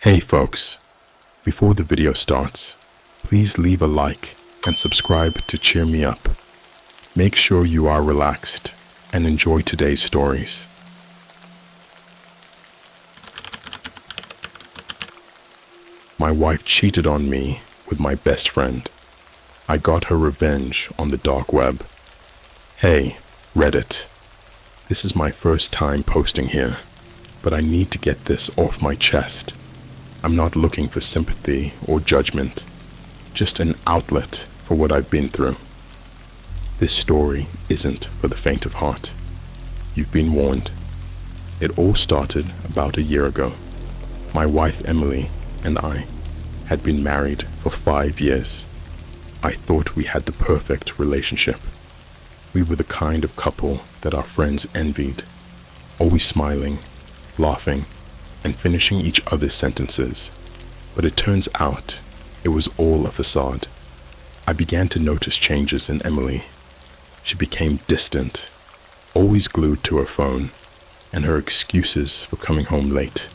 Hey folks, before the video starts, please leave a like and subscribe to cheer me up. Make sure you are relaxed and enjoy today's stories. My wife cheated on me with my best friend. I got her revenge on the dark web. Hey, Reddit. This is my first time posting here, but I need to get this off my chest. I'm not looking for sympathy or judgment, just an outlet for what I've been through. This story isn't for the faint of heart. You've been warned. It all started about a year ago. My wife Emily and I had been married for 5 years. I thought we had the perfect relationship. We were the kind of couple that our friends envied, always smiling, laughing, and finishing each other's sentences. But it turns out it was all a facade. I began to notice changes in Emily. She became distant, always glued to her phone, and her excuses for coming home late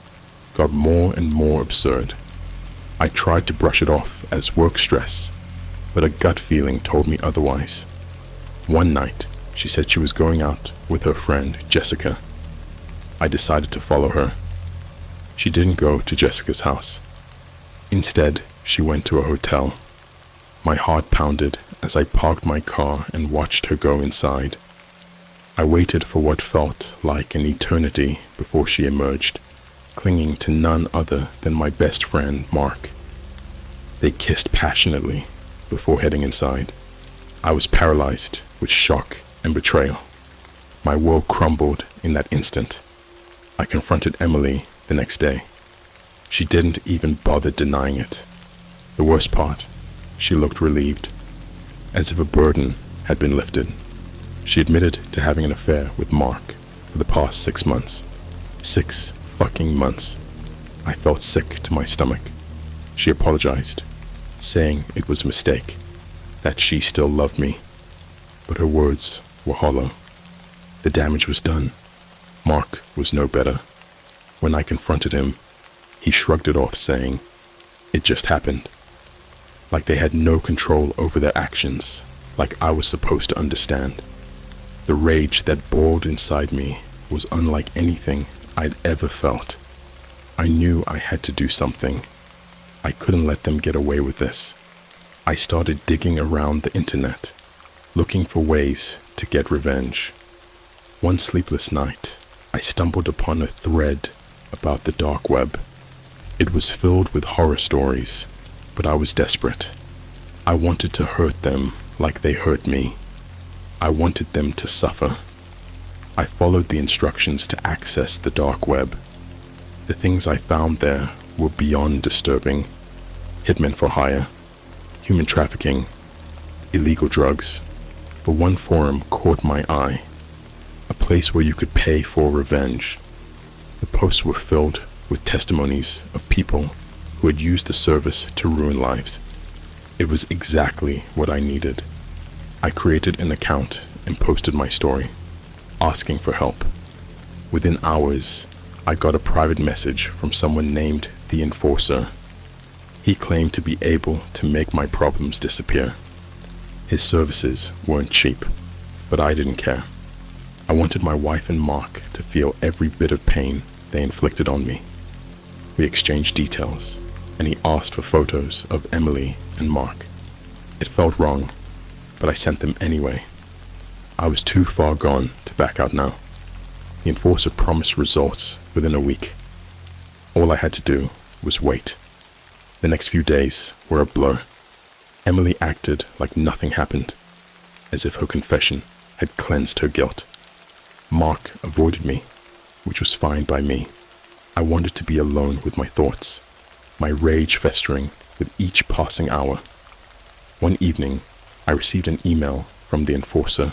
got more and more absurd. I tried to brush it off as work stress, but a gut feeling told me otherwise. One night, she said she was going out with her friend Jessica. I decided to follow her. She didn't go to Jessica's house. Instead, she went to a hotel. My heart pounded as I parked my car and watched her go inside. I waited for what felt like an eternity before she emerged, clinging to none other than my best friend, Mark. They kissed passionately before heading inside. I was paralyzed with shock and betrayal. My world crumbled in that instant. I confronted Emily the next day. She didn't even bother denying it. The worst part, she looked relieved, as if a burden had been lifted. She admitted to having an affair with Mark for the past 6 months. 6 fucking months. I felt sick to my stomach. She apologized, saying it was a mistake, that she still loved me, but her words were hollow. The damage was done. Mark was no better. When I confronted him, he shrugged it off, saying, "It just happened." Like they had no control over their actions, like I was supposed to understand. The rage that boiled inside me was unlike anything I'd ever felt. I knew I had to do something. I couldn't let them get away with this. I started digging around the internet, looking for ways to get revenge. One sleepless night, I stumbled upon a thread about the dark web. It was filled with horror stories, but I was desperate. I wanted to hurt them like they hurt me. I wanted them to suffer. I followed the instructions to access the dark web. The things I found there were beyond disturbing. Hitmen for hire, human trafficking, illegal drugs. But one forum caught my eye, a place where you could pay for revenge. The posts were filled with testimonies of people who had used the service to ruin lives. It was exactly what I needed. I created an account and posted my story, asking for help. Within hours, I got a private message from someone named the Enforcer. He claimed to be able to make my problems disappear. His services weren't cheap, but I didn't care. I wanted my wife and Mark to feel every bit of pain they inflicted on me. We exchanged details, and he asked for photos of Emily and Mark. It felt wrong, but I sent them anyway. I was too far gone to back out now. The Enforcer promised results within a week. All I had to do was wait. The next few days were a blur. Emily acted like nothing happened, as if her confession had cleansed her guilt. Mark avoided me, which was fine by me. I wanted to be alone with my thoughts, my rage festering with each passing hour. One evening, I received an email from the Enforcer.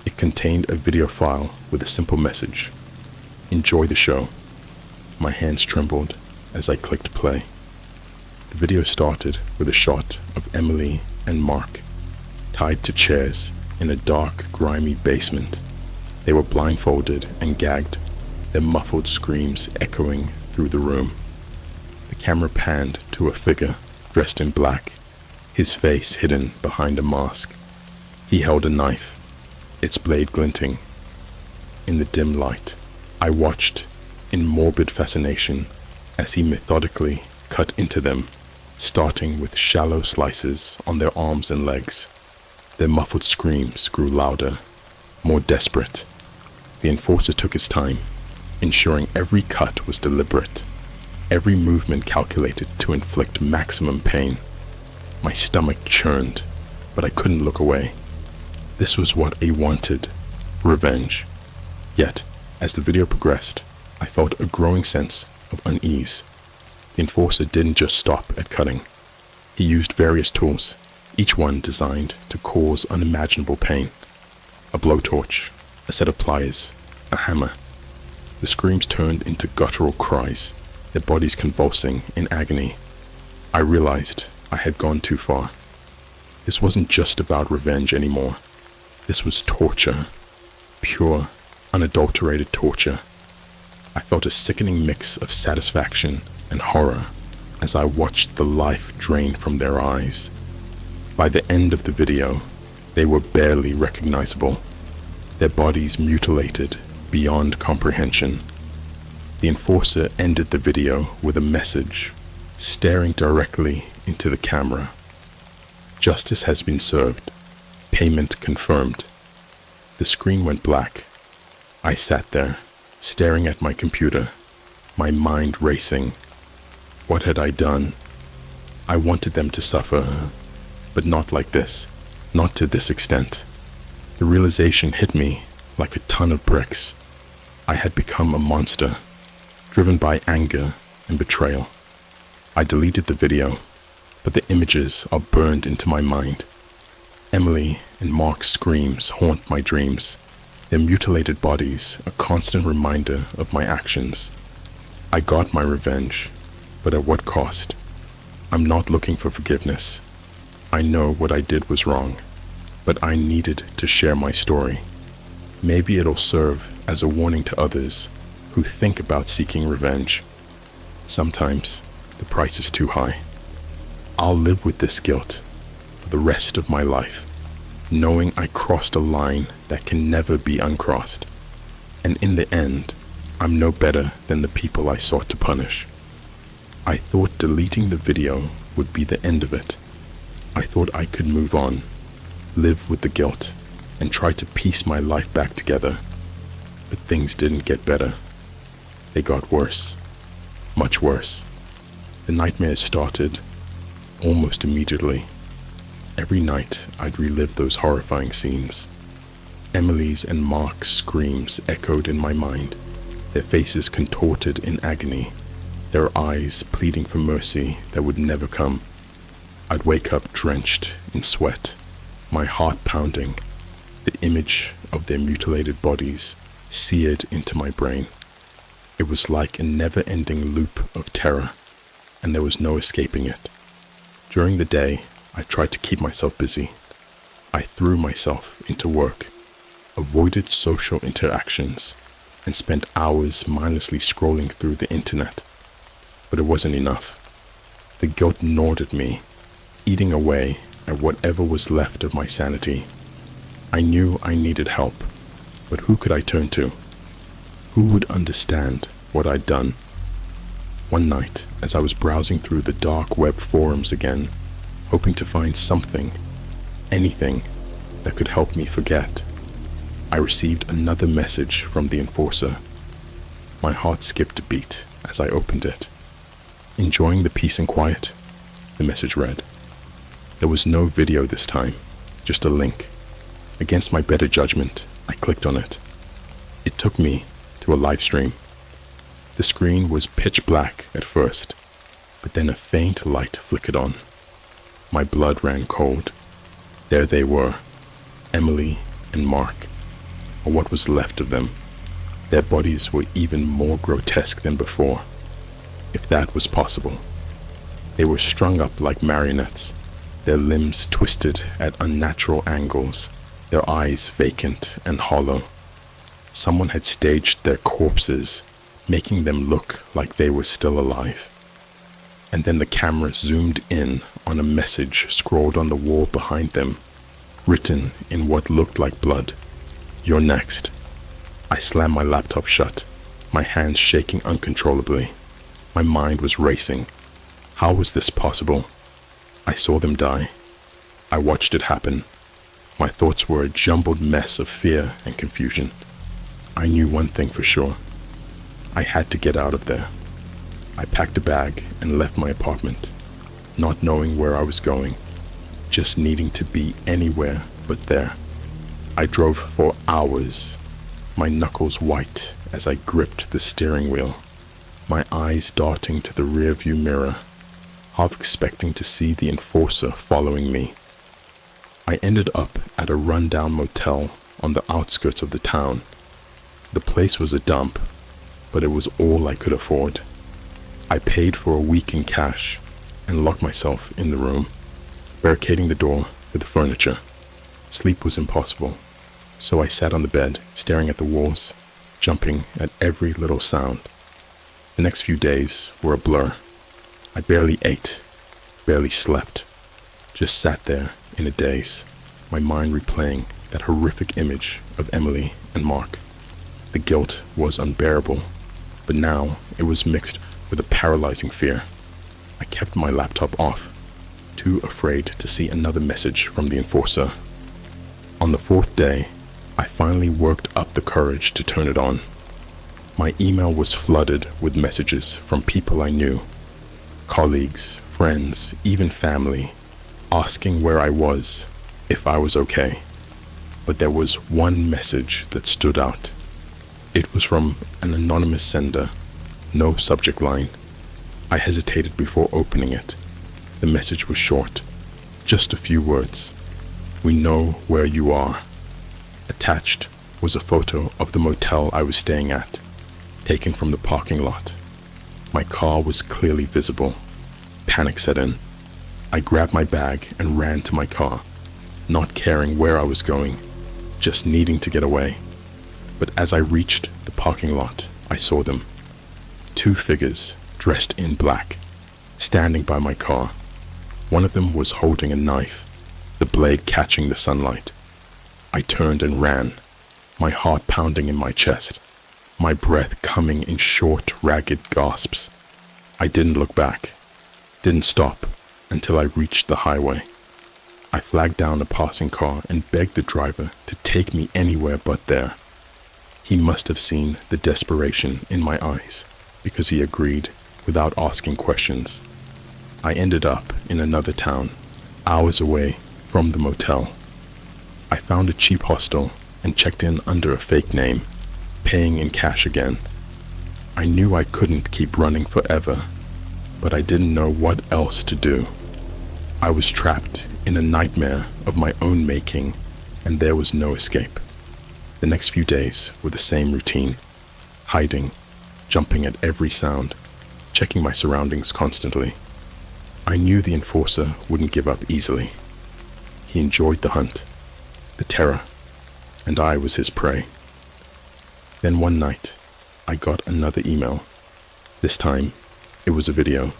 It contained a video file with a simple message: "Enjoy the show." My hands trembled as I clicked play. The video started with a shot of Emily and Mark, tied to chairs in a dark, grimy basement. They were blindfolded and gagged, their muffled screams echoing through the room. Camera panned to a figure dressed in black, his face hidden behind a mask. He held a knife, its blade glinting. In the dim light, I watched in morbid fascination as he methodically cut into them, starting with shallow slices on their arms and legs. Their muffled screams grew louder, more desperate. The enforcer took his time, ensuring every cut was deliberate, every movement calculated to inflict maximum pain. My stomach churned, but I couldn't look away. This was what I wanted, revenge. Yet, as the video progressed, I felt a growing sense of unease. The enforcer didn't just stop at cutting. He used various tools, each one designed to cause unimaginable pain. A blowtorch, a set of pliers, a hammer. The screams turned into guttural cries, their bodies convulsing in agony. I realized I had gone too far. This wasn't just about revenge anymore. This was torture, pure, unadulterated torture. I felt a sickening mix of satisfaction and horror as I watched the life drain from their eyes. By the end of the video, they were barely recognizable, their bodies mutilated beyond comprehension. The enforcer ended the video with a message, staring directly into the camera. Justice has been served. Payment confirmed. The screen went black. I sat there, staring at my computer, my mind racing. What had I done? I wanted them to suffer, but not like this, not to this extent. The realization hit me like a ton of bricks. I had become a monster, driven by anger and betrayal. I deleted the video, but the images are burned into my mind. Emily and Mark's screams haunt my dreams, their mutilated bodies a constant reminder of my actions. I got my revenge, but at what cost? I'm not looking for forgiveness. I know what I did was wrong, but I needed to share my story. Maybe it'll serve as a warning to others who think about seeking revenge. Sometimes the price is too high. I'll live with this guilt for the rest of my life, knowing I crossed a line that can never be uncrossed. And in the end, I'm no better than the people I sought to punish. I thought deleting the video would be the end of it. I thought I could move on, live with the guilt, and try to piece my life back together. But things didn't get better. They got worse, much worse. The nightmares started almost immediately. Every night I'd relive those horrifying scenes. Emily's and Mark's screams echoed in my mind, their faces contorted in agony, their eyes pleading for mercy that would never come. I'd wake up drenched in sweat, my heart pounding, the image of their mutilated bodies seared into my brain. It was like a never-ending loop of terror, and there was no escaping it. During the day, I tried to keep myself busy. I threw myself into work, avoided social interactions, and spent hours mindlessly scrolling through the internet. But it wasn't enough. The guilt gnawed at me, eating away at whatever was left of my sanity. I knew I needed help, but who could I turn to? Who would understand what I'd done? One night, as I was browsing through the dark web forums again, hoping to find something, anything, that could help me forget, I received another message from the enforcer. My heart skipped a beat as I opened it. Enjoying the peace and quiet? The message read. There was no video this time, just a link. Against my better judgment, I clicked on it. It took me to a live stream. The screen was pitch black at first, but then a faint light flickered on. My blood ran cold. There they were, Emily and Mark, or what was left of them. Their bodies were even more grotesque than before, if that was possible. They were strung up like marionettes, their limbs twisted at unnatural angles, their eyes vacant and hollow. Someone had staged their corpses, making them look like they were still alive. and then the camera zoomed in on a message scrawled on the wall behind them, written in what looked like blood. "You're next." I slammed my laptop shut, my hands shaking uncontrollably. My mind was racing. How was this possible? I saw them die. I watched it happen. My thoughts were a jumbled mess of fear and confusion. I knew one thing for sure. I had to get out of there. I packed a bag and left my apartment, not knowing where I was going, just needing to be anywhere but there. I drove for hours, my knuckles white as I gripped the steering wheel, my eyes darting to the rearview mirror, half expecting to see the enforcer following me. I ended up at a rundown motel on the outskirts of the town. The place was a dump, but it was all I could afford. I paid for a week in cash and locked myself in the room, barricading the door with the furniture. Sleep was impossible, so I sat on the bed, staring at the walls, jumping at every little sound. The next few days were a blur. I barely ate, barely slept, just sat there in a daze, my mind replaying that horrific image of Emily and Mark. The guilt was unbearable, but now it was mixed with a paralyzing fear. I kept my laptop off, too afraid to see another message from the enforcer. On the fourth day, I finally worked up the courage to turn it on. My email was flooded with messages from people I knew, colleagues, friends, even family, asking where I was, if I was okay. But there was one message that stood out. It was from an anonymous sender, no subject line. I hesitated before opening it. The message was short, just a few words. "We know where you are." Attached was a photo of the motel I was staying at, taken from the parking lot. My car was clearly visible. Panic set in. I grabbed my bag and ran to my car, not caring where I was going, just needing to get away. But as I reached the parking lot, I saw them. Two figures, dressed in black, standing by my car. One of them was holding a knife, the blade catching the sunlight. I turned and ran, my heart pounding in my chest, my breath coming in short, ragged gasps. I didn't look back, didn't stop until I reached the highway. I flagged down a passing car and begged the driver to take me anywhere but there. He must have seen the desperation in my eyes, because he agreed without asking questions. I ended up in another town, hours away from the motel. I found a cheap hostel and checked in under a fake name, paying in cash again. I knew I couldn't keep running forever, but I didn't know what else to do. I was trapped in a nightmare of my own making, and there was no escape. The next few days were the same routine, hiding, jumping at every sound, checking my surroundings constantly. I knew the enforcer wouldn't give up easily. He enjoyed the hunt, the terror, and I was his prey. Then one night, I got another email. This time, it was a video.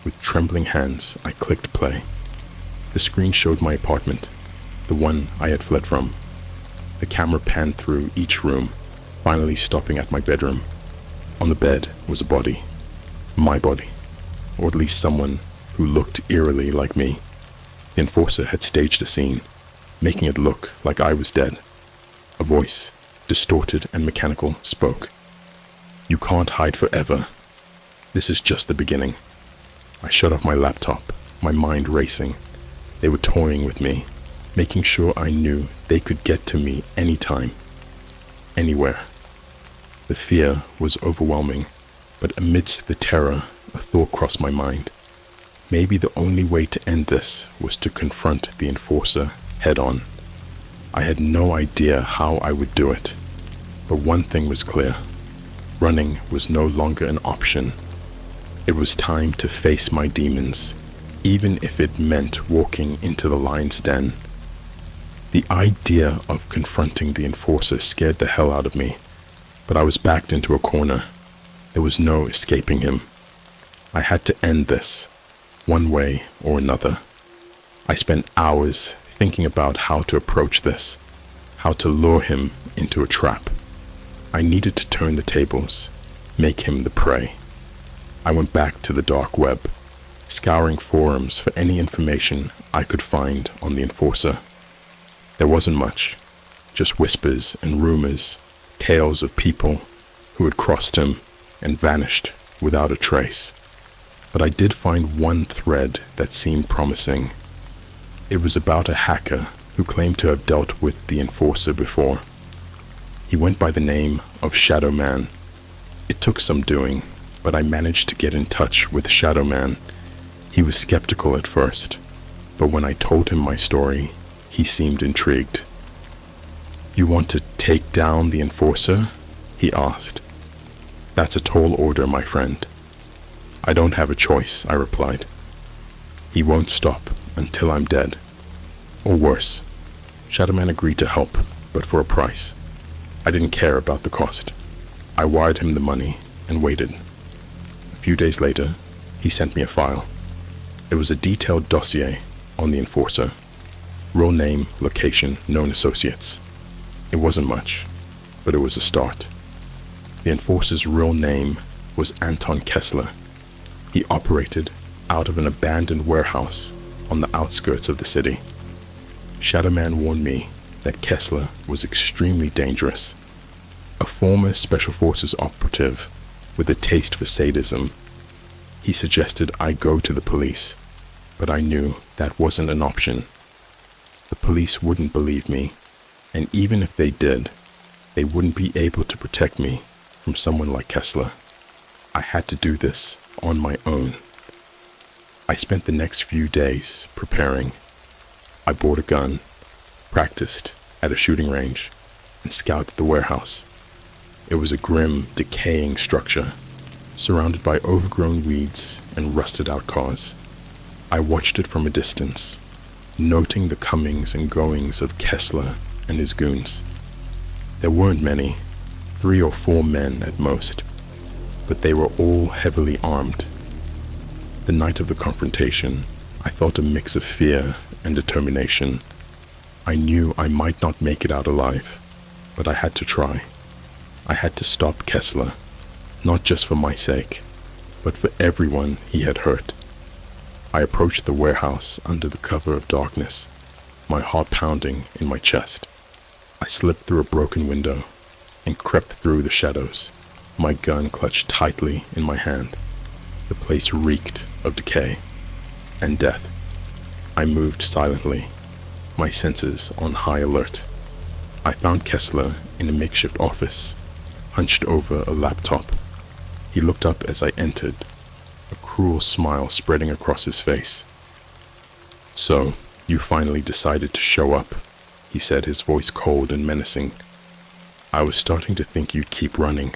With trembling hands, I clicked play. The screen showed my apartment, the one I had fled from. The camera panned through each room, finally stopping at my bedroom. On the bed was a body. My body, or at least someone who looked eerily like me. The enforcer had staged a scene, making it look like I was dead. A voice, distorted and mechanical, spoke. "You can't hide forever. This is just the beginning." I shut off my laptop, my mind racing. They were toying with me, making sure I knew they could get to me anytime, anywhere. The fear was overwhelming, but amidst the terror, a thought crossed my mind. Maybe the only way to end this was to confront the enforcer head on. I had no idea how I would do it, but one thing was clear. Running was no longer an option. It was time to face my demons, even if it meant walking into the lion's den. The idea of confronting the enforcer scared the hell out of me, but I was backed into a corner. There was no escaping him. I had to end this, one way or another. I spent hours thinking about how to approach this, how to lure him into a trap. I needed to turn the tables, make him the prey. I went back to the dark web, scouring forums for any information I could find on the enforcer. There wasn't much, just whispers and rumors, tales of people who had crossed him and vanished without a trace. But I did find one thread that seemed promising. It was about a hacker who claimed to have dealt with the enforcer before. He went by the name of Shadow Man. It took some doing, but I managed to get in touch with Shadow Man. He was skeptical at first, but when I told him my story, he seemed intrigued. "You want to take down the enforcer?" he asked. "That's a tall order, my friend." "I don't have a choice," I replied. "He won't stop until I'm dead. Or worse." Shadowman agreed to help, but for a price. I didn't care about the cost. I wired him the money and waited. A few days later, he sent me a file. It was a detailed dossier on the enforcer. Real name, location, known associates. It wasn't much, but it was a start. The enforcer's real name was Anton Kessler. He operated out of an abandoned warehouse on the outskirts of the city. Shadowman warned me that Kessler was extremely dangerous. A former Special Forces operative with a taste for sadism. He suggested I go to the police, but I knew that wasn't an option. The police wouldn't believe me, and even if they did, they wouldn't be able to protect me from someone like Kessler. I had to do this on my own. I spent the next few days preparing. I bought a gun, practiced at a shooting range, and scouted the warehouse. It was a grim, decaying structure, surrounded by overgrown weeds and rusted-out cars. I watched it from a distance, noting the comings and goings of Kessler and his goons. There weren't many, 3 or 4 men at most, but they were all heavily armed. The night of the confrontation, I felt a mix of fear and determination. I knew I might not make it out alive, but I had to try. I had to stop Kessler, not just for my sake, but for everyone he had hurt. I approached the warehouse under the cover of darkness, my heart pounding in my chest. I slipped through a broken window and crept through the shadows, my gun clutched tightly in my hand. The place reeked of decay and death. I moved silently, my senses on high alert. I found Kessler in a makeshift office, hunched over a laptop. He looked up as I entered, a cruel smile spreading across his face. "So, you finally decided to show up," he said, his voice cold and menacing. "I was starting to think you'd keep running."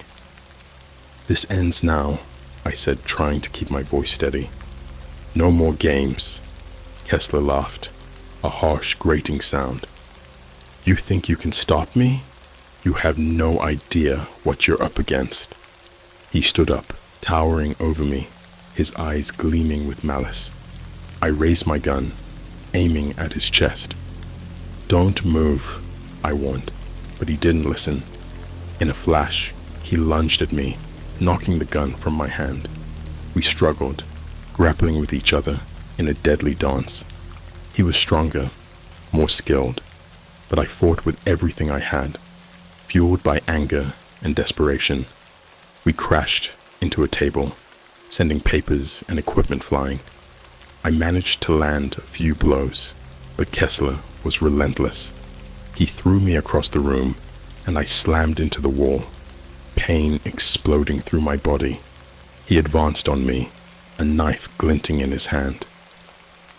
"This ends now," I said, trying to keep my voice steady. "No more games." Kessler laughed, a harsh, grating sound. "You think you can stop me? You have no idea what you're up against." He stood up, towering over me, his eyes gleaming with malice. I raised my gun, aiming at his chest. "Don't move," I warned, but he didn't listen. In a flash, he lunged at me, knocking the gun from my hand. We struggled, grappling with each other in a deadly dance. He was stronger, more skilled, but I fought with everything I had, fueled by anger and desperation. We crashed into a table, sending papers and equipment flying. I managed to land a few blows, but Kessler was relentless. He threw me across the room, and I slammed into the wall, pain exploding through my body. He advanced on me, a knife glinting in his hand.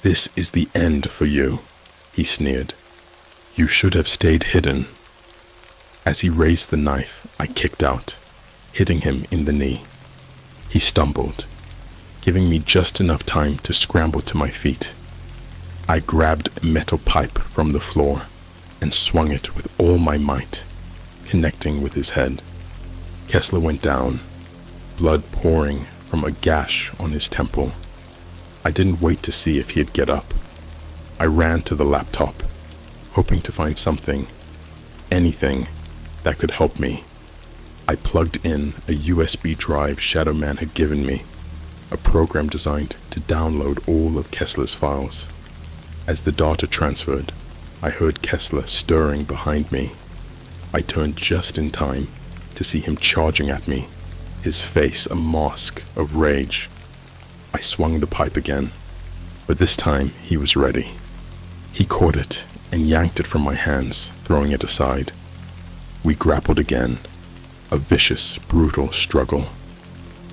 "This is the end for you," he sneered. "You should have stayed hidden." As he raised the knife, I kicked out, hitting him in the knee. He stumbled, giving me just enough time to scramble to my feet. I grabbed a metal pipe from the floor and swung it with all my might, connecting with his head. Kessler went down, blood pouring from a gash on his temple. I didn't wait to see if he'd get up. I ran to the laptop, hoping to find something, anything, that could help me. I plugged in a USB drive Shadow Man had given me, a program designed to download all of Kessler's files. As the data transferred, I heard Kessler stirring behind me. I turned just in time to see him charging at me, his face a mask of rage. I swung the pipe again, but this time he was ready. He caught it and yanked it from my hands, throwing it aside. We grappled again, a vicious, brutal struggle.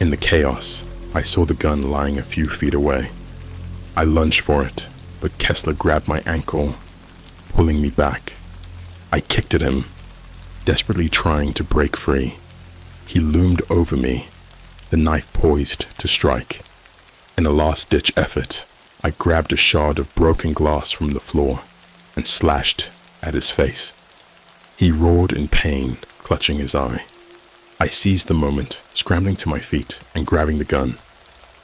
In the chaos, I saw the gun lying a few feet away. I lunged for it, but Kessler grabbed my ankle, pulling me back. I kicked at him, desperately trying to break free. He loomed over me, the knife poised to strike. In a last-ditch effort, I grabbed a shard of broken glass from the floor and slashed at his face. He roared in pain, clutching his eye. I seized the moment, scrambling to my feet and grabbing the gun.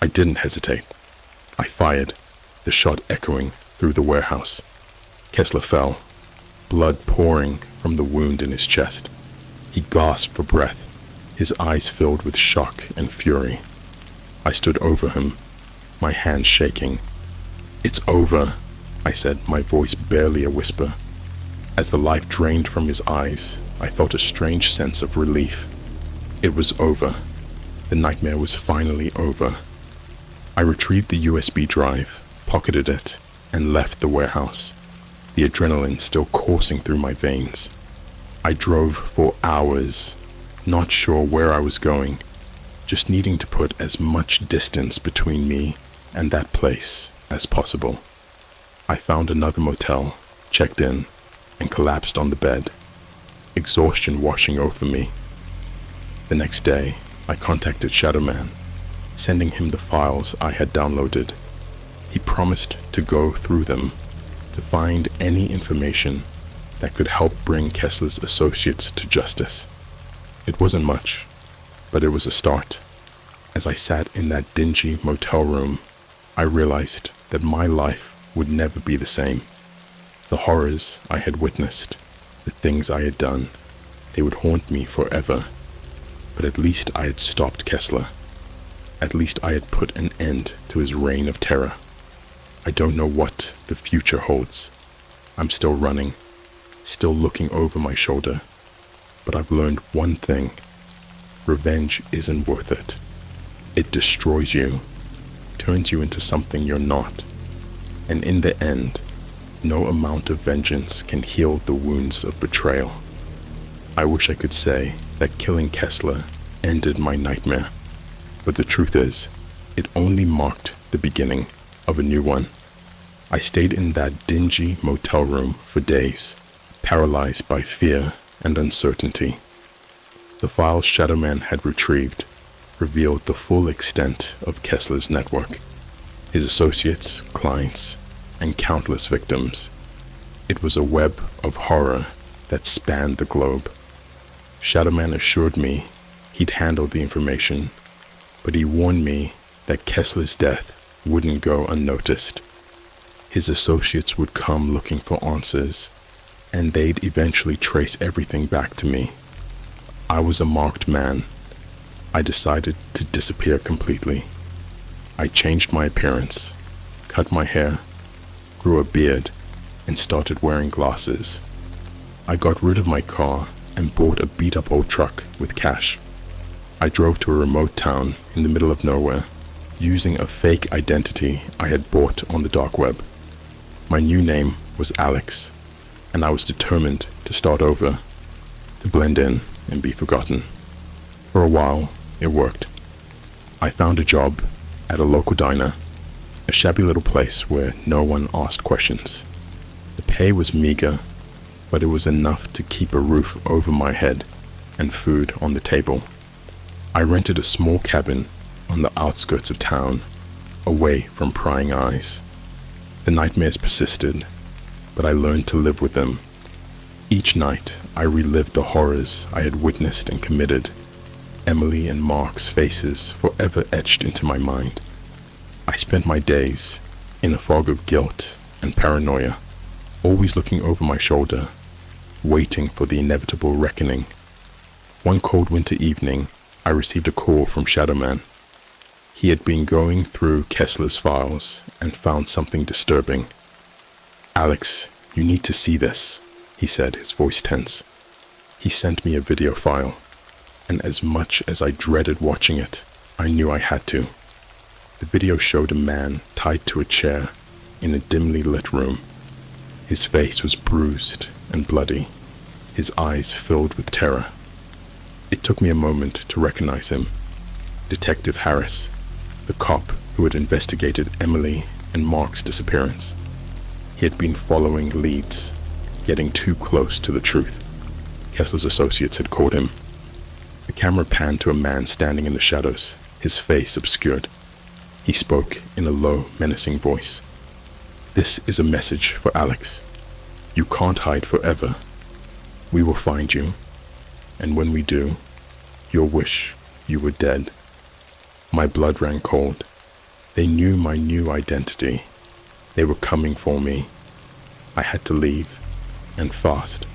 I didn't hesitate. I fired, the shot echoing through the warehouse. Kessler fell, blood pouring from the wound in his chest. He gasped for breath, his eyes filled with shock and fury. I stood over him, my hands shaking. "It's over," I said, my voice barely a whisper. As the life drained from his eyes, I felt a strange sense of relief. It was over. The nightmare was finally over. I retrieved the USB drive, pocketed it, and left the warehouse, the adrenaline still coursing through my veins. I drove for hours, not sure where I was going, just needing to put as much distance between me and that place as possible. I found another motel, checked in, and collapsed on the bed, exhaustion washing over me. The next day, I contacted Shadow Man, sending him the files I had downloaded. He promised to go through them to find any information that could help bring Kessler's associates to justice. It wasn't much, but it was a start. As I sat in that dingy motel room, I realized that my life would never be the same. The horrors I had witnessed, the things I had done, they would haunt me forever. But at least I had stopped Kessler. At least I had put an end to his reign of terror. I don't know what the future holds. I'm still running, still looking over my shoulder. But I've learned one thing. Revenge isn't worth it. It destroys you, turns you into something you're not. And in the end, no amount of vengeance can heal the wounds of betrayal. I wish I could say that killing Kessler ended my nightmare, but the truth is, it only marked the beginning of a new one. I stayed in that dingy motel room for days, paralyzed by fear and uncertainty. The files Shadow Man had retrieved revealed the full extent of Kessler's network, his associates, clients, and countless victims. It was a web of horror that spanned the globe. Shadow Man assured me he'd handle the information, but he warned me that Kessler's death wouldn't go unnoticed. His associates would come looking for answers, and they'd eventually trace everything back to me. I was a marked man. I decided to disappear completely. I changed my appearance, cut my hair, grew a beard, and started wearing glasses. I got rid of my car and bought a beat-up old truck with cash. I drove to a remote town in the middle of nowhere, using a fake identity I had bought on the dark web. My new name was Alex, and I was determined to start over, to blend in and be forgotten. For a while, it worked. I found a job at a local diner, a shabby little place where no one asked questions. The pay was meager, but it was enough to keep a roof over my head and food on the table. I rented a small cabin on the outskirts of town, away from prying eyes. The nightmares persisted, but I learned to live with them. Each night, I relived the horrors I had witnessed and committed, Emily and Mark's faces forever etched into my mind. I spent my days in a fog of guilt and paranoia, always looking over my shoulder, waiting for the inevitable reckoning. One cold winter evening, I received a call from Shadow Man. He had been going through Kessler's files and found something disturbing. "Alex, you need to see this," he said, his voice tense. He sent me a video file, and as much as I dreaded watching it, I knew I had to. The video showed a man tied to a chair in a dimly lit room. His face was bruised and bloody, his eyes filled with terror. It took me a moment to recognize him. Detective Harris, the cop who had investigated Emily and Mark's disappearance. He had been following leads, getting too close to the truth. Kessler's associates had caught him. The camera panned to a man standing in the shadows, his face obscured. He spoke in a low, menacing voice. "This is a message for Alex. You can't hide forever. We will find you, and when we do, you'll wish you were dead." My blood ran cold. They knew my new identity. They were coming for me. I had to leave, and fast.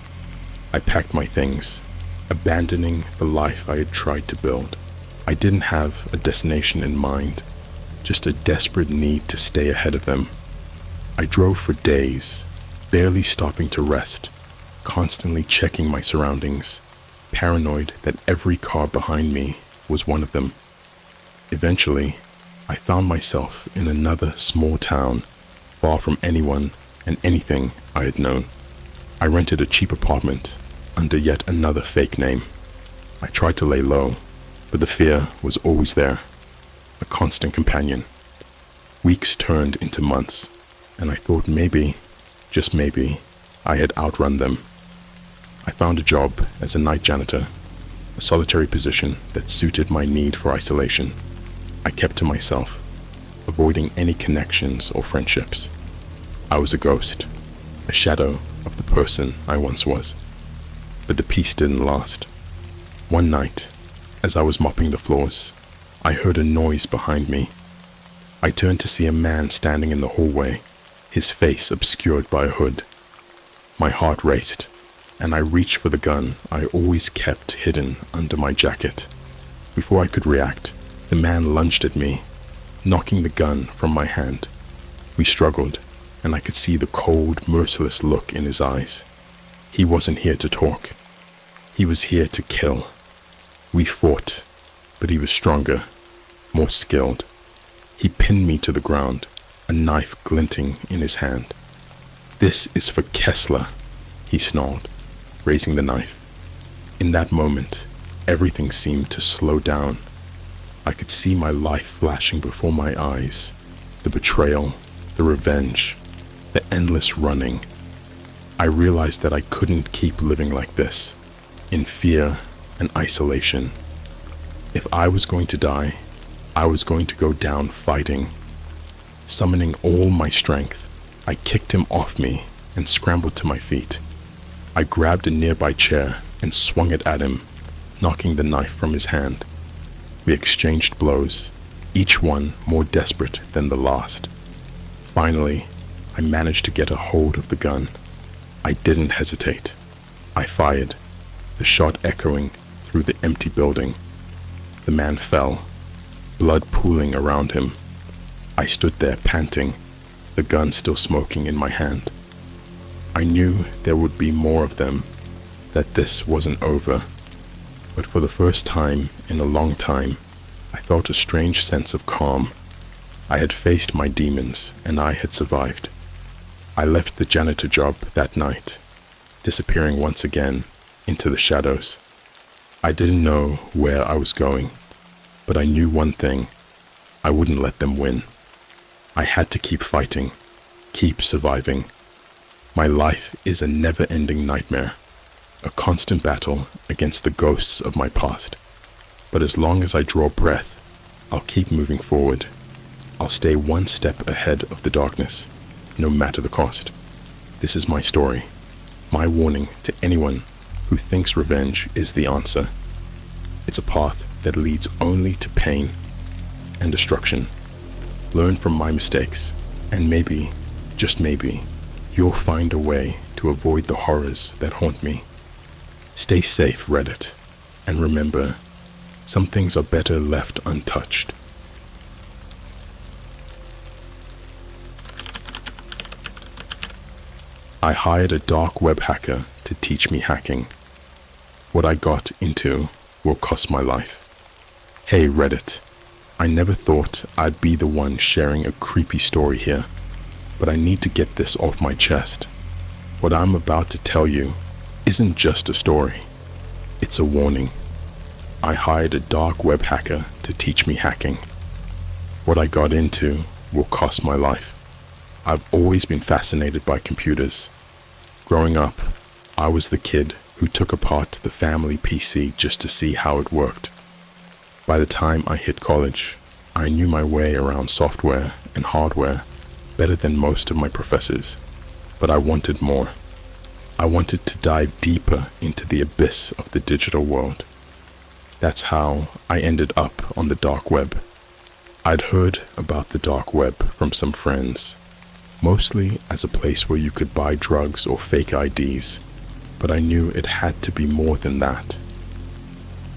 I packed my things, abandoning the life I had tried to build. I didn't have a destination in mind, just a desperate need to stay ahead of them. I drove for days, barely stopping to rest, constantly checking my surroundings, paranoid that every car behind me was one of them. Eventually, I found myself in another small town, far from anyone and anything I had known. I rented a cheap apartment under yet another fake name. I tried to lay low, but the fear was always there, a constant companion. Weeks turned into months, and I thought maybe, just maybe, I had outrun them. I found a job as a night janitor, a solitary position that suited my need for isolation. I kept to myself, avoiding any connections or friendships. I was a ghost, a shadow of the person I once was. But the peace didn't last. One night, as I was mopping the floors, I heard a noise behind me. I turned to see a man standing in the hallway, his face obscured by a hood. My heart raced, and I reached for the gun I always kept hidden under my jacket. Before I could react, the man lunged at me, knocking the gun from my hand. We struggled, and I could see the cold, merciless look in his eyes. He wasn't here to talk. He was here to kill. We fought, but he was stronger, more skilled. He pinned me to the ground, a knife glinting in his hand. "This is for Kessler," he snarled, raising the knife. In that moment, everything seemed to slow down. I could see my life flashing before my eyes, the betrayal, the revenge, the endless running. I realized that I couldn't keep living like this, in fear and isolation. If I was going to die, I was going to go down fighting. Summoning all my strength, I kicked him off me and scrambled to my feet. I grabbed a nearby chair and swung it at him, knocking the knife from his hand. We exchanged blows, each one more desperate than the last. Finally, I managed to get a hold of the gun. I didn't hesitate. I fired, the shot echoing through the empty building. The man fell, blood pooling around him. I stood there panting, the gun still smoking in my hand. I knew there would be more of them, that this wasn't over. But for the first time in a long time, I felt a strange sense of calm. I had faced my demons, and I had survived. I left the janitor job that night, disappearing once again into the shadows. I didn't know where I was going, but I knew one thing: I wouldn't let them win. I had to keep fighting, keep surviving. My life is a never-ending nightmare, a constant battle against the ghosts of my past. But as long as I draw breath, I'll keep moving forward. I'll stay one step ahead of the darkness, no matter the cost. This is my story, my warning to anyone who thinks revenge is the answer. It's a path that leads only to pain and destruction. Learn from my mistakes, and maybe, just maybe, you'll find a way to avoid the horrors that haunt me. Stay safe, Reddit, and remember, some things are better left untouched. I hired a dark web hacker to teach me hacking. What I got into will cost my life. Hey Reddit, I never thought I'd be the one sharing a creepy story here, but I need to get this off my chest. What I'm about to tell you isn't just a story, it's a warning. I hired a dark web hacker to teach me hacking. What I got into will cost my life. I've always been fascinated by computers. Growing up, I was the kid who took apart the family PC just to see how it worked. By the time I hit college, I knew my way around software and hardware better than most of my professors, but I wanted more. I wanted to dive deeper into the abyss of the digital world. That's how I ended up on the dark web. I'd heard about the dark web from some friends, mostly as a place where you could buy drugs or fake IDs, but I knew it had to be more than that.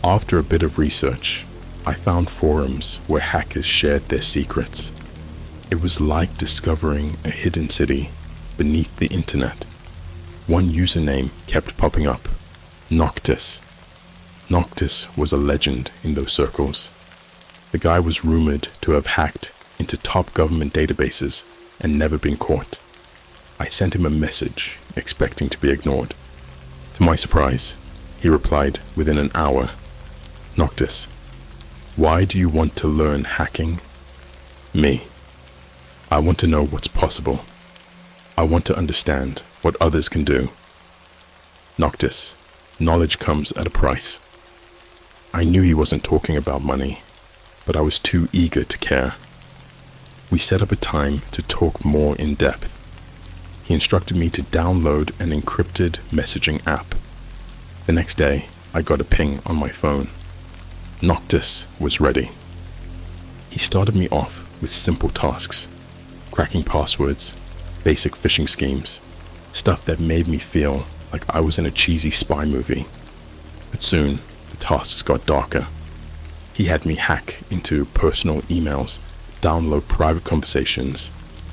After a bit of research, I found forums where hackers shared their secrets. It was like discovering a hidden city beneath the internet. One username kept popping up, Noctis. Noctis was a legend in those circles. The guy was rumored to have hacked into top government databases and never been caught. I sent him a message, expecting to be ignored. To my surprise, he replied within an hour, Noctis, why do you want to learn hacking? Me. I want to know what's possible. I want to understand what others can do. Noctis, knowledge comes at a price. I knew he wasn't talking about money, but I was too eager to care. We set up a time to talk more in depth. He instructed me to download an encrypted messaging app. The next day, I got a ping on my phone. Noctis was ready. He started me off with simple tasks, cracking passwords, basic phishing schemes, stuff that made me feel like I was in a cheesy spy movie. But soon, the tasks got darker. He had me hack into personal emails, download private conversations,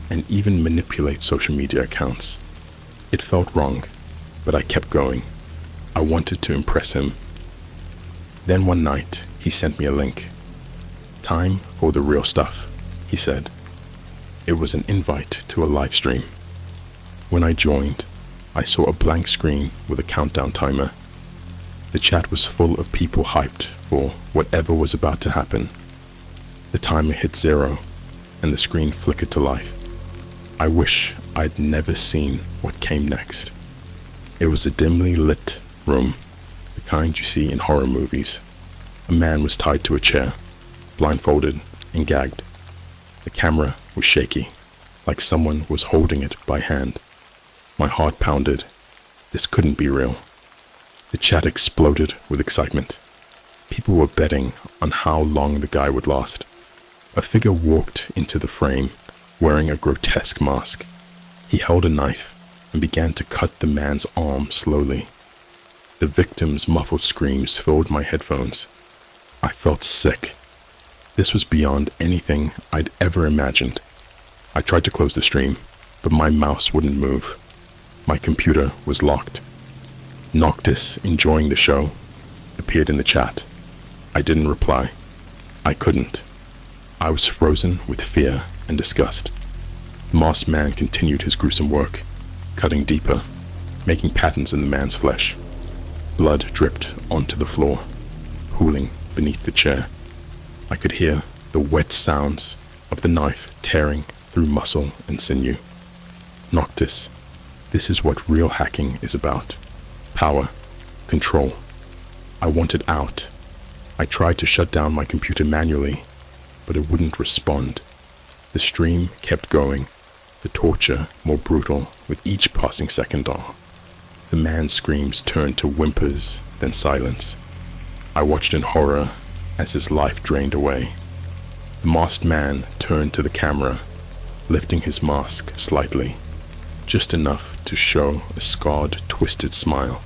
and even manipulate social media accounts. It felt wrong, but I kept going. I wanted to impress him. Then one night, he sent me a link. Time for the real stuff, he said. It was an invite to a live stream. When I joined, I saw a blank screen with a countdown timer. The chat was full of people hyped for whatever was about to happen. The timer hit 0, and the screen flickered to life. I wish I'd never seen what came next. It was a dimly lit room, the kind you see in horror movies. A man was tied to a chair, blindfolded and gagged. The camera was shaky, like someone was holding it by hand. My heart pounded. This couldn't be real. The chat exploded with excitement. People were betting on how long the guy would last. A figure walked into the frame, wearing a grotesque mask. He held a knife and began to cut the man's arm slowly. The victim's muffled screams filled my headphones. I felt sick. This was beyond anything I'd ever imagined. I tried to close the stream, but my mouse wouldn't move. My computer was locked. Noctis, enjoying the show, appeared in the chat. I didn't reply. I couldn't. I was frozen with fear and disgust. The masked man continued his gruesome work, cutting deeper, making patterns in the man's flesh. Blood dripped onto the floor, pooling beneath the chair. I could hear the wet sounds of the knife tearing through muscle and sinew. Noctis, this is what real hacking is about. Power, control. I wanted out. I tried to shut down my computer manually, but it wouldn't respond. The stream kept going, the torture more brutal with each passing second. The man's screams turned to whimpers, then silence. I watched in horror as his life drained away. The masked man turned to the camera, lifting his mask slightly, just enough to show a scarred, twisted smile.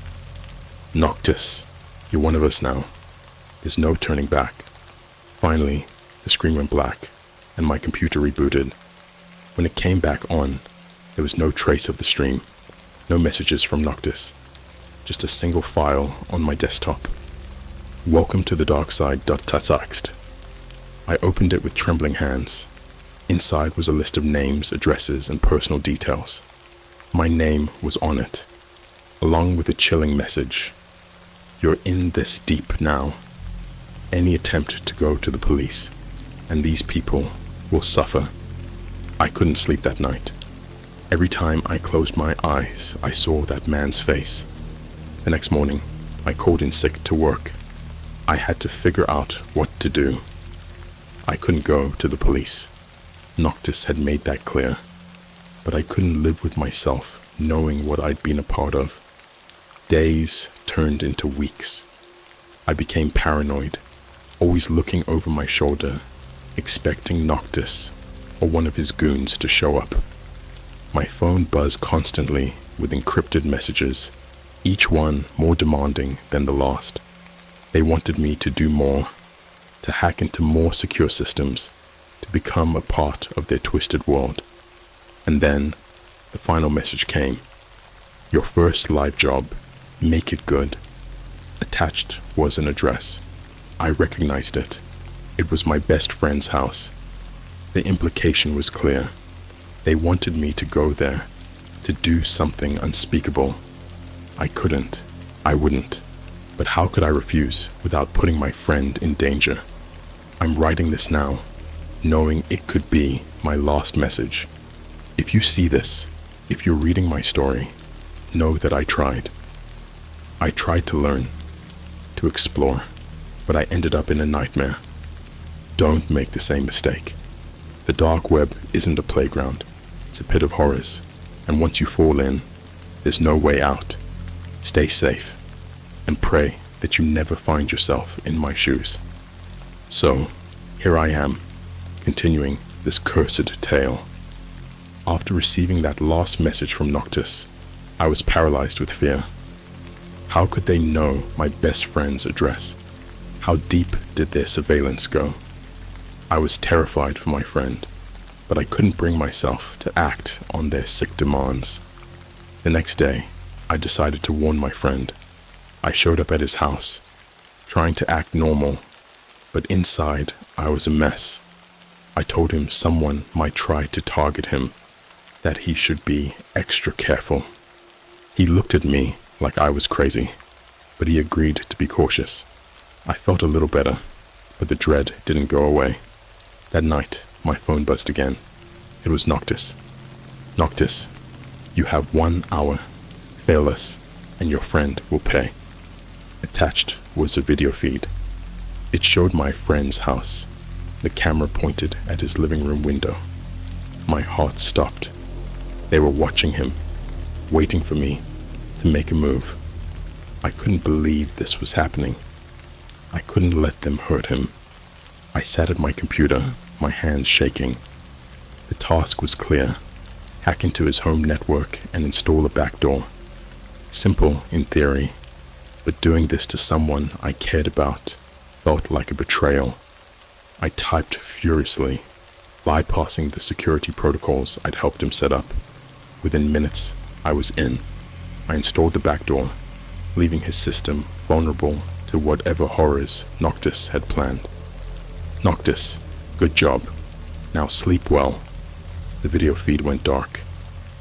"Noctis, you're one of us now. There's no turning back." Finally, the screen went black, and my computer rebooted. When it came back on, there was no trace of the stream, no messages from Noctis, just a single file on my desktop. "Welcome to the dark side.txt." I opened it with trembling hands. Inside was a list of names, addresses, and personal details. My name was on it, along with a chilling message. "You're in this deep now. Any attempt to go to the police, and these people will suffer." I couldn't sleep that night. Every time I closed my eyes, I saw that man's face. The next morning, I called in sick to work. I had to figure out what to do. I couldn't go to the police. Noctis had made that clear. But I couldn't live with myself knowing what I'd been a part of. Days turned into weeks. I became paranoid, always looking over my shoulder, expecting Noctis or one of his goons to show up. My phone buzzed constantly with encrypted messages, each one more demanding than the last. They wanted me to do more, to hack into more secure systems, to become a part of their twisted world. And then, the final message came. "Your first live job, make it good." Attached was an address. I recognized it. It was my best friend's house. The implication was clear. They wanted me to go there, to do something unspeakable. I couldn't. I wouldn't. But how could I refuse without putting my friend in danger? I'm writing this now, knowing it could be my last message. If you see this, if you're reading my story, know that I tried. I tried to learn, to explore, but I ended up in a nightmare. Don't make the same mistake. The dark web isn't a playground. It's a pit of horrors, and once you fall in, there's no way out. Stay safe, and pray that you never find yourself in my shoes. So, here I am, continuing this cursed tale. After receiving that last message from Noctis, I was paralyzed with fear. How could they know my best friend's address? How deep did their surveillance go? I was terrified for my friend, but I couldn't bring myself to act on their sick demands. The next day, I decided to warn my friend. I showed up at his house, trying to act normal, but inside I was a mess. I told him someone might try to target him, that he should be extra careful. He looked at me like I was crazy, but he agreed to be cautious. I felt a little better, but the dread didn't go away. That night, my phone buzzed again. It was Noctis. "Noctis, you have 1 hour. Fail us, and your friend will pay." Attached was a video feed. It showed my friend's house. The camera pointed at his living room window. My heart stopped. They were watching him, waiting for me to make a move. I couldn't believe this was happening. I couldn't let them hurt him. I sat at my computer, my hands shaking. The task was clear. Hack into his home network and install a backdoor. Simple in theory, but doing this to someone I cared about felt like a betrayal. I typed furiously, bypassing the security protocols I'd helped him set up. Within minutes, I was in. I installed the backdoor, leaving his system vulnerable to whatever horrors Noctis had planned. "Noctis, good job. Now sleep well." The video feed went dark.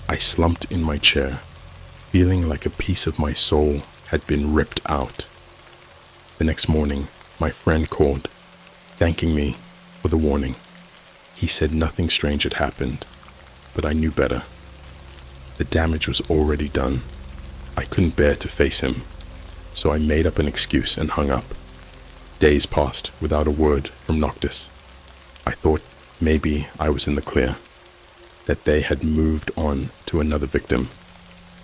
I slumped in my chair, feeling like a piece of my soul had been ripped out. The next morning, my friend called, thanking me for the warning. He said nothing strange had happened, but I knew better. The damage was already done. I couldn't bear to face him, so I made up an excuse and hung up. Days passed without a word from Noctis. I thought maybe I was in the clear, that they had moved on to another victim.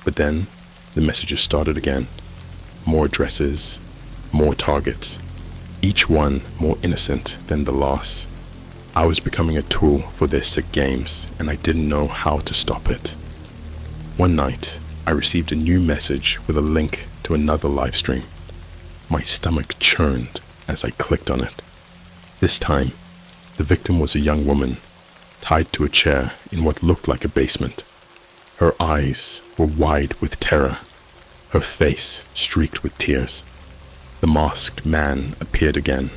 But then the messages started again. More addresses, more targets. each one more innocent than the last. I was becoming a tool for their sick games, and I didn't know how to stop it. One night, I received a new message with a link to another live stream. My stomach churned as I clicked on it. This time, the victim was a young woman, tied to a chair in what looked like a basement. Her eyes were wide with terror, her face streaked with tears. The masked man appeared again,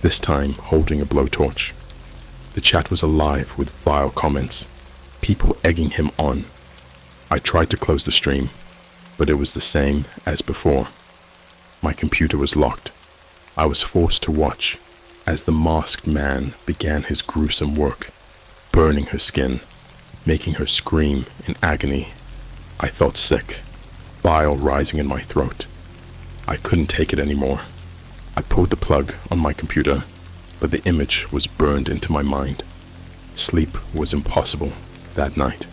this time holding a blowtorch. The chat was alive with vile comments, people egging him on. I tried to close the stream, but it was the same as before. My computer was locked. I was forced to watch as the masked man began his gruesome work, burning her skin, making her scream in agony. I felt sick, bile rising in my throat. I couldn't take it anymore. I pulled the plug on my computer, but the image was burned into my mind. Sleep was impossible that night.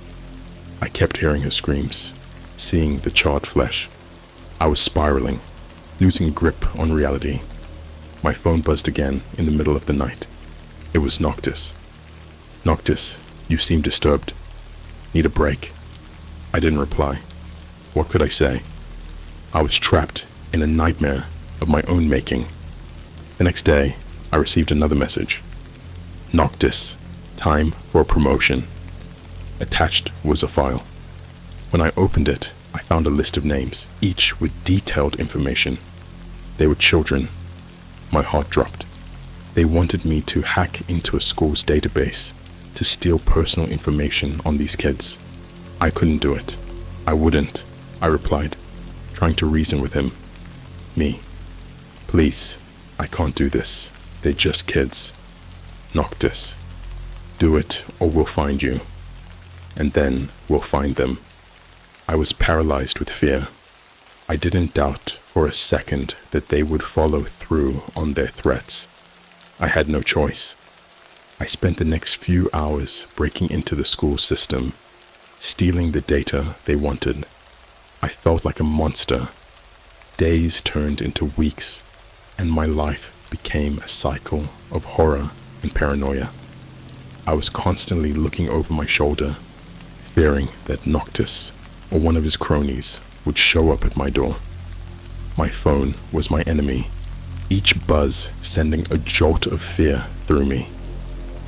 I kept hearing her screams, seeing the charred flesh. I was spiraling, losing grip on reality. My phone buzzed again in the middle of the night. It was Noctis. Noctis, you seem disturbed. Need a break? I didn't reply. What could I say? I was trapped in a nightmare of my own making. The next day, I received another message. Noctis, time for a promotion. Attached was a file. When I opened it, I found a list of names, each with detailed information. They were children. My heart dropped. They wanted me to hack into a school's database to steal personal information on these kids. I couldn't do it. I wouldn't, I replied, trying to reason with him. Me. Please, I can't do this. They're just kids. Noctis. Do it or we'll find you. And then we'll find them. I was paralyzed with fear. I didn't doubt for a second that they would follow through on their threats. I had no choice. I spent the next few hours breaking into the school system, stealing the data they wanted. I felt like a monster. Days turned into weeks, and my life became a cycle of horror and paranoia. I was constantly looking over my shoulder, fearing that Noctis or one of his cronies would show up at my door. My phone was my enemy, each buzz sending a jolt of fear through me.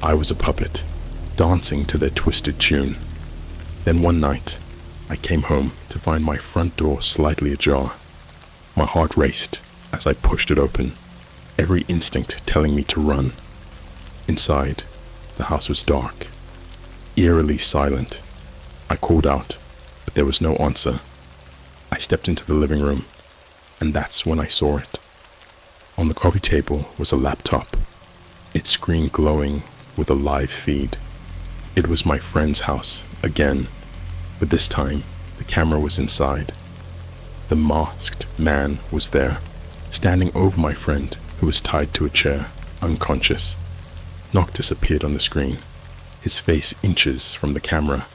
I was a puppet, dancing to their twisted tune. Then one night, I came home to find my front door slightly ajar. My heart raced as I pushed it open, every instinct telling me to run. Inside, the house was dark, eerily silent. I called out, but there was no answer. I stepped into the living room, and that's when I saw it. On the coffee table was a laptop, its screen glowing with a live feed. It was my friend's house again, but this time the camera was inside. The masked man was there, standing over my friend who was tied to a chair, unconscious. Noctis appeared on the screen, his face inches from the camera.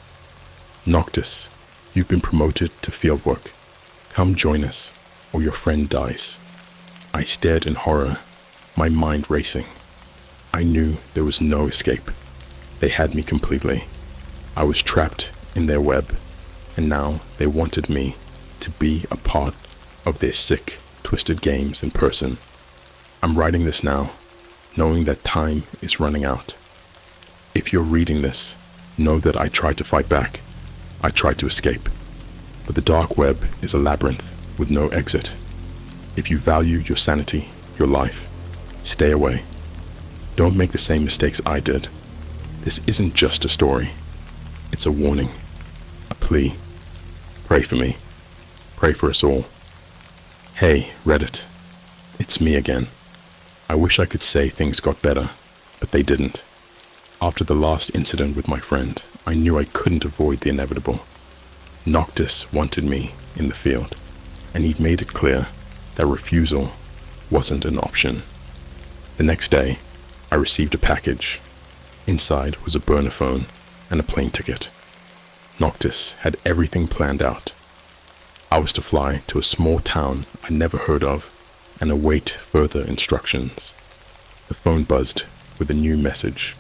Noctis, you've been promoted to field work. Come join us, or your friend dies. I stared in horror, my mind racing. I knew there was no escape. They had me completely. I was trapped in their web, and now they wanted me to be a part of their sick, twisted games in person. I'm writing this now, knowing that time is running out. If you're reading this, know that I tried to fight back. I tried to escape. But the dark web is a labyrinth with no exit. If you value your sanity, your life, stay away. Don't make the same mistakes I did. This isn't just a story. It's a warning, a plea. Pray for me. Pray for us all. Hey, Reddit. It's me again. I wish I could say things got better, but they didn't. After the last incident with my friend, I knew I couldn't avoid the inevitable. Noctis wanted me in the field, and he'd made it clear that refusal wasn't an option. The next day, I received a package. Inside was a burner phone and a plane ticket. Noctis had everything planned out. I was to fly to a small town I never heard of and await further instructions. The phone buzzed with a new message.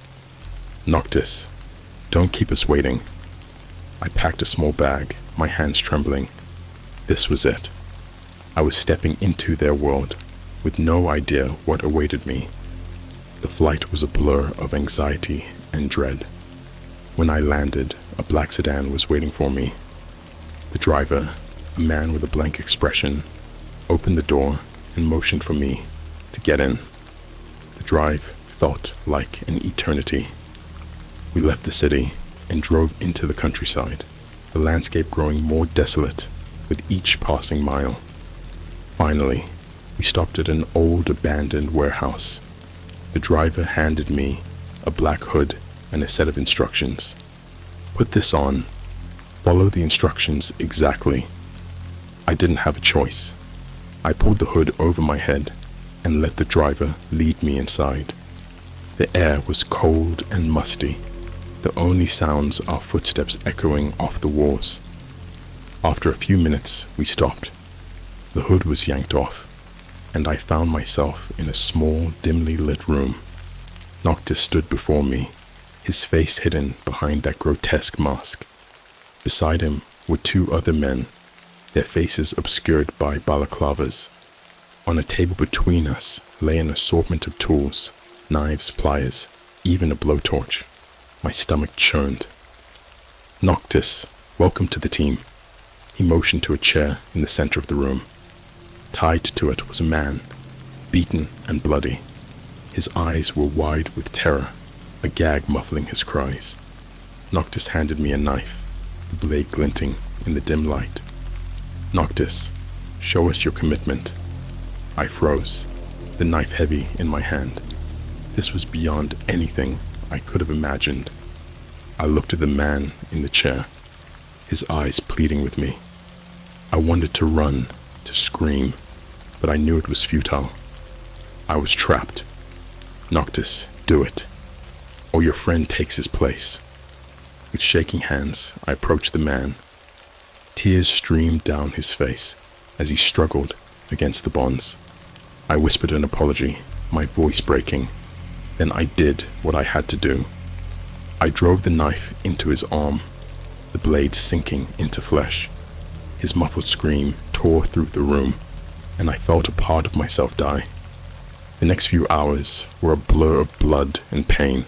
Noctis, don't keep us waiting. I packed a small bag, my hands trembling. This was it. I was stepping into their world with no idea what awaited me. The flight was a blur of anxiety and dread. When I landed, a black sedan was waiting for me. The driver, a man with a blank expression, opened the door and motioned for me to get in. The drive felt like an eternity. We left the city and drove into the countryside, the landscape growing more desolate with each passing mile. Finally, we stopped at an old abandoned warehouse. The driver handed me a black hood and a set of instructions. Put this on. Follow the instructions exactly. I didn't have a choice. I pulled the hood over my head and let the driver lead me inside. The air was cold and musty, the only sounds our footsteps echoing off the walls. After a few minutes, we stopped. The hood was yanked off, and I found myself in a small, dimly lit room. Noctis stood before me, his face hidden behind that grotesque mask. Beside him were two other men, their faces obscured by balaclavas. On a table between us lay an assortment of tools, knives, pliers, even a blowtorch. My stomach churned. Noctis, welcome to the team. He motioned to a chair in the center of the room. Tied to it was a man, beaten and bloody. His eyes were wide with terror, a gag muffling his cries. Noctis handed me a knife, the blade glinting in the dim light. Noctis, show us your commitment. I froze, the knife heavy in my hand. This was beyond anything I could have imagined. I looked at the man in the chair, his eyes pleading with me. I wanted to run, to scream, but I knew it was futile. I was trapped. Noctis, do it, or your friend takes his place. With shaking hands, I approached the man. Tears streamed down his face as he struggled against the bonds. I whispered an apology, my voice breaking. Then I did what I had to do. I drove the knife into his arm, the blade sinking into flesh. His muffled scream tore through the room, and I felt a part of myself die. The next few hours were a blur of blood and pain.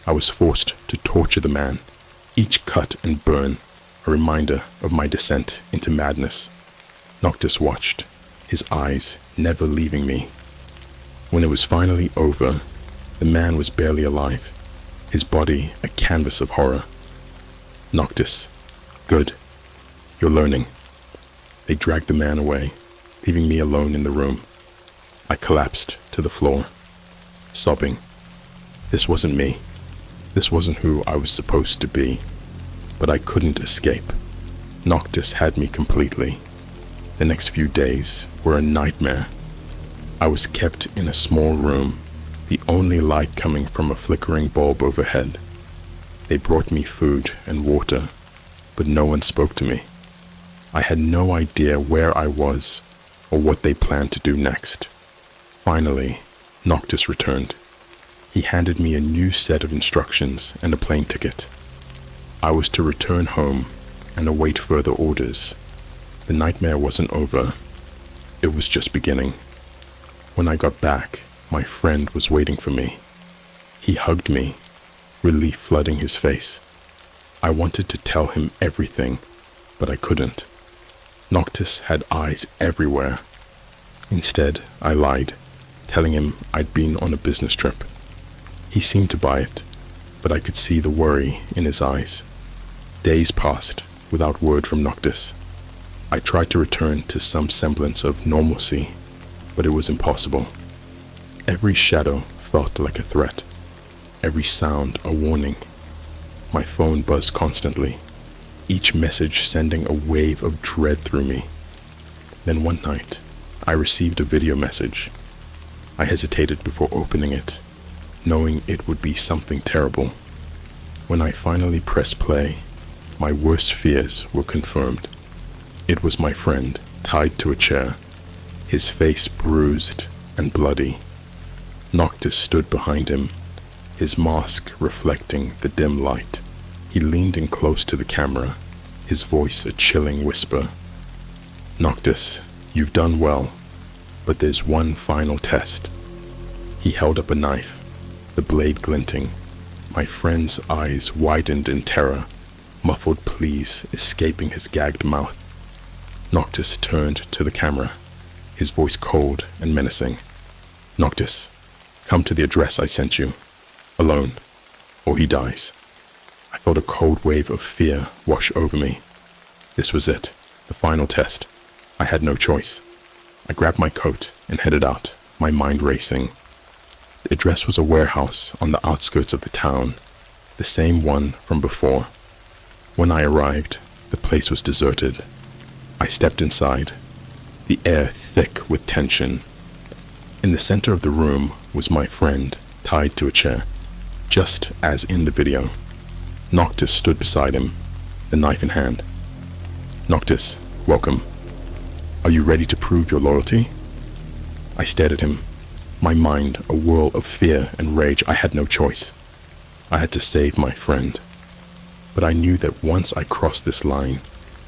I was forced to torture the man, each cut and burn a reminder of my descent into madness. Noctis watched, his eyes never leaving me. When it was finally over, the man was barely alive, his body a canvas of horror. Noctis, good, you're learning. They dragged the man away, leaving me alone in the room. I collapsed to the floor, sobbing. This wasn't me. This wasn't who I was supposed to be. But I couldn't escape. Noctis had me completely. The next few days were a nightmare. I was kept in a small room, the only light coming from a flickering bulb overhead. They brought me food and water, but no one spoke to me. I had no idea where I was or what they planned to do next. Finally, Noctis returned. He handed me a new set of instructions and a plane ticket. I was to return home and await further orders. The nightmare wasn't over. It was just beginning. When I got back, my friend was waiting for me. He hugged me, relief flooding his face. I wanted to tell him everything, but I couldn't. Noctis had eyes everywhere. Instead, I lied, telling him I'd been on a business trip. He seemed to buy it, but I could see the worry in his eyes. Days passed without word from Noctis. I tried to return to some semblance of normalcy, but it was impossible. Every shadow felt like a threat, every sound a warning. My phone buzzed constantly, each message sending a wave of dread through me. Then one night, I received a video message. I hesitated before opening it, knowing it would be something terrible. When I finally pressed play, my worst fears were confirmed. It was my friend, tied to a chair, his face bruised and bloody. Noctis stood behind him, his mask reflecting the dim light. He leaned in close to the camera, his voice a chilling whisper. "Noctis, you've done well, but there's one final test." He held up a knife, the blade glinting. My friend's eyes widened in terror, muffled pleas escaping his gagged mouth. Noctis turned to the camera, his voice cold and menacing. "Noctis, come to the address I sent you, alone, or he dies." I felt a cold wave of fear wash over me. This was it, the final test. I had no choice. I grabbed my coat and headed out, my mind racing. The address was a warehouse on the outskirts of the town, the same one from before. When I arrived, the place was deserted. I stepped inside, the air thick with tension. In the center of the room was my friend, tied to a chair, just as in the video. Noctis stood beside him, the knife in hand. "Noctis, welcome. Are you ready to prove your loyalty?" I stared at him, my mind a whirl of fear and rage. I had no choice. I had to save my friend. But I knew that once I crossed this line,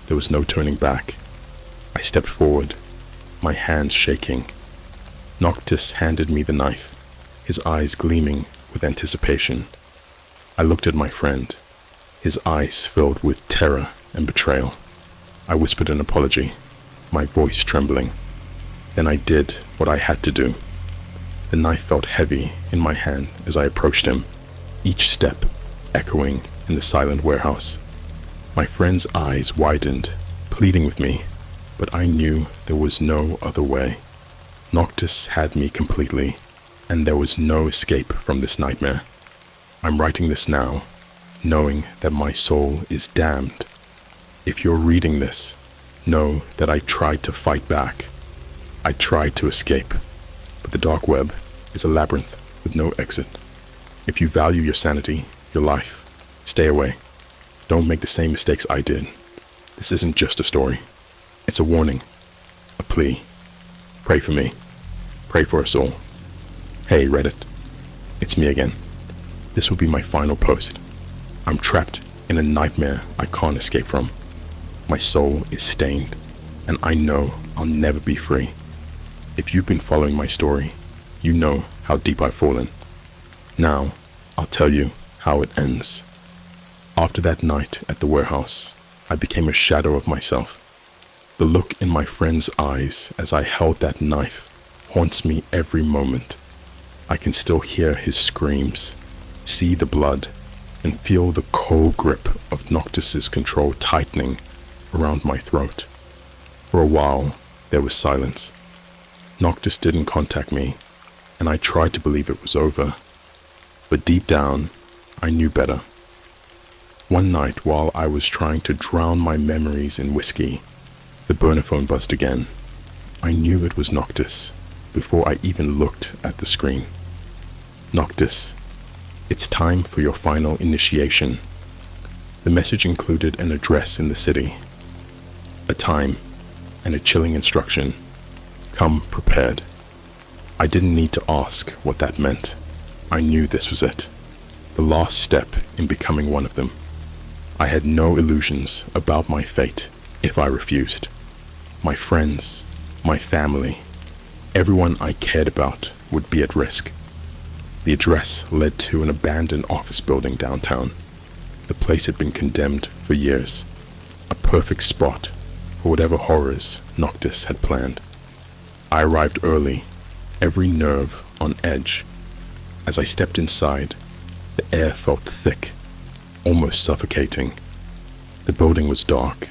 there was no turning back. I stepped forward, my hands shaking. Noctis handed me the knife, his eyes gleaming with anticipation. I looked at my friend, his eyes filled with terror and betrayal. I whispered an apology, my voice trembling. Then I did what I had to do. The knife felt heavy in my hand as I approached him, each step echoing in the silent warehouse. My friend's eyes widened, pleading with me, but I knew there was no other way. Noctis had me completely, and there was no escape from this nightmare. I'm writing this now, knowing that my soul is damned. If you're reading this, know that I tried to fight back. I tried to escape, but the dark web is a labyrinth with no exit. If you value your sanity, your life, stay away. Don't make the same mistakes I did. This isn't just a story. It's a warning, a plea. Pray for me. Pray for us all. Hey, Reddit. It's me again. This will be my final post. I'm trapped in a nightmare I can't escape from. My soul is stained, and I know I'll never be free. If you've been following my story, you know how deep I've fallen. Now, I'll tell you how it ends. After that night at the warehouse, I became a shadow of myself. The look in my friend's eyes as I held that knife haunts me every moment. I can still hear his screams, see the blood, and feel the cold grip of Noctis's control tightening around my throat. For a while, there was silence. Noctis didn't contact me, and I tried to believe it was over. But deep down, I knew better. One night, while I was trying to drown my memories in whiskey, the burner phone buzzed again. I knew it was Noctis before I even looked at the screen. "Noctis, it's time for your final initiation." The message included an address in the city, a time, and a chilling instruction. Come prepared. I didn't need to ask what that meant. I knew this was it, the last step in becoming one of them. I had no illusions about my fate if I refused. My friends, my family, everyone I cared about would be at risk. The address led to an abandoned office building downtown. The place had been condemned for years, a perfect spot for whatever horrors Noctis had planned. I arrived early, every nerve on edge. As I stepped inside, the air felt thick, almost suffocating. The building was dark,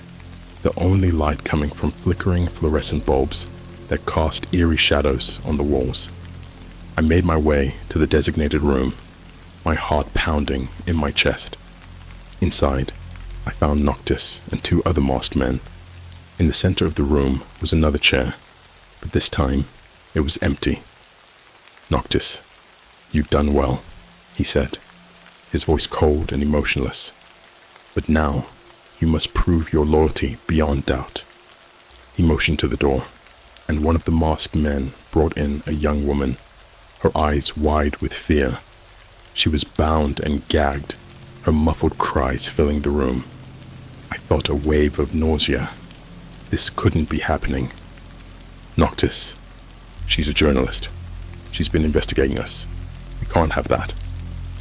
the only light coming from flickering fluorescent bulbs that cast eerie shadows on the walls. I made my way to the designated room, my heart pounding in my chest. Inside, I found Noctis and two other masked men. In the center of the room was another chair, but this time it was empty. "Noctis, you've done well," he said, his voice cold and emotionless. "But now you must prove your loyalty beyond doubt." He motioned to the door. and one of the masked men brought in a young woman, her eyes wide with fear. She was bound and gagged, her muffled cries filling the room. I felt a wave of nausea. This couldn't be happening. Noctis. She's a journalist. She's been investigating us. We can't have that.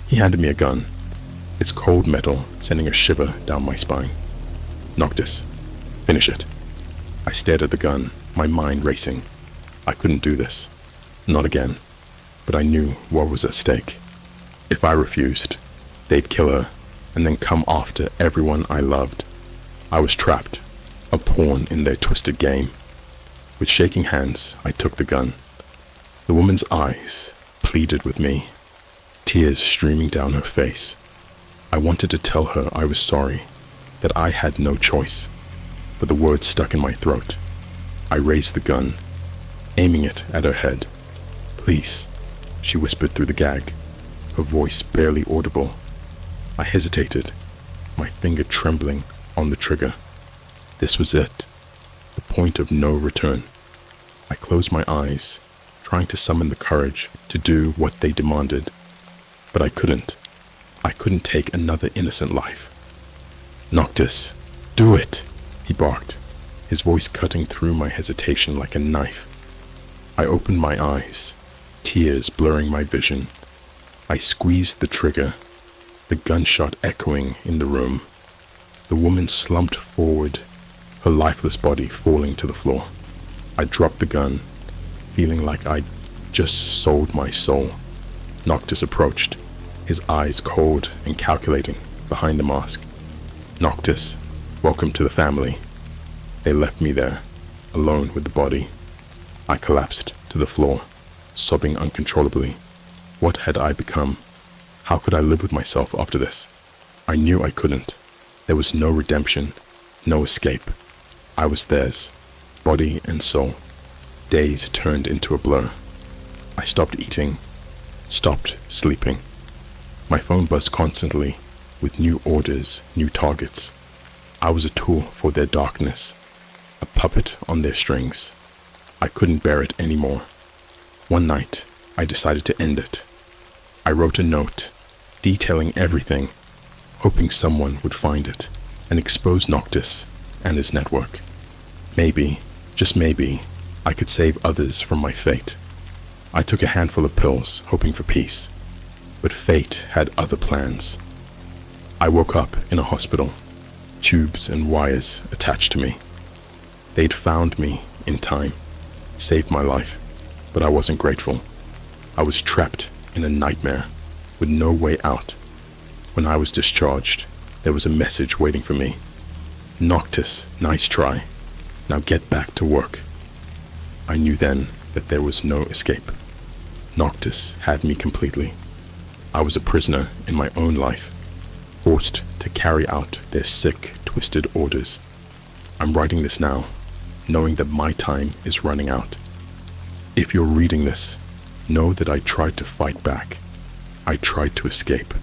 He handed me a gun. It's cold metal, sending a shiver down my spine. Noctis. Finish it. I stared at the gun, my mind racing. I couldn't do this. Not again. But I knew what was at stake. If I refused, they'd kill her, and then come after everyone I loved. I was trapped, a pawn in their twisted game. With shaking hands, I took the gun. The woman's eyes pleaded with me, tears streaming down her face. I wanted to tell her I was sorry, that I had no choice, but the words stuck in my throat. I raised the gun, aiming it at her head. "Please," she whispered through the gag, her voice barely audible. I hesitated, my finger trembling on the trigger. This was it, the point of no return. I closed my eyes, trying to summon the courage to do what they demanded, but I couldn't. I couldn't take another innocent life. "Noctis, do it," he barked, his voice cutting through my hesitation like a knife. I opened my eyes, tears blurring my vision. I squeezed the trigger, the gunshot echoing in the room. The woman slumped forward, her lifeless body falling to the floor. I dropped the gun, feeling like I'd just sold my soul. Noctis approached, his eyes cold and calculating behind the mask. "Noctis, welcome to the family." They left me there, alone with the body. I collapsed to the floor, sobbing uncontrollably. What had I become? How could I live with myself after this? I knew I couldn't. There was no redemption, no escape. I was theirs, body and soul. Days turned into a blur. I stopped eating, stopped sleeping. My phone buzzed constantly, with new orders, new targets. I was a tool for their darkness, a puppet on their strings. I couldn't bear it anymore. One night, I decided to end it. I wrote a note, detailing everything, hoping someone would find it and expose Noctis and his network. Maybe, just maybe, I could save others from my fate. I took a handful of pills, hoping for peace, but fate had other plans. I woke up in a hospital, tubes and wires attached to me. They'd found me in time, saved my life, but I wasn't grateful. I was trapped in a nightmare with no way out. When I was discharged, there was a message waiting for me. "Noctis, nice try. Now get back to work." I knew then that there was no escape. Noctis had me completely. I was a prisoner in my own life, forced to carry out their sick, twisted orders. I'm writing this now, knowing that my time is running out. If you're reading this, know that I tried to fight back. I tried to escape,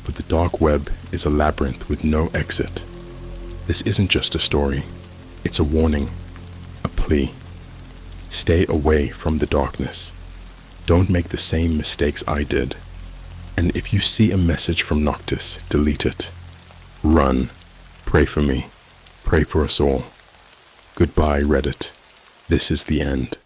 but the dark web is a labyrinth with no exit. This isn't just a story. It's a warning, a plea. Stay away from the darkness. Don't make the same mistakes I did. And if you see a message from Noctis, delete it. Run. Pray for me. Pray for us all. Goodbye, Reddit. This is the end.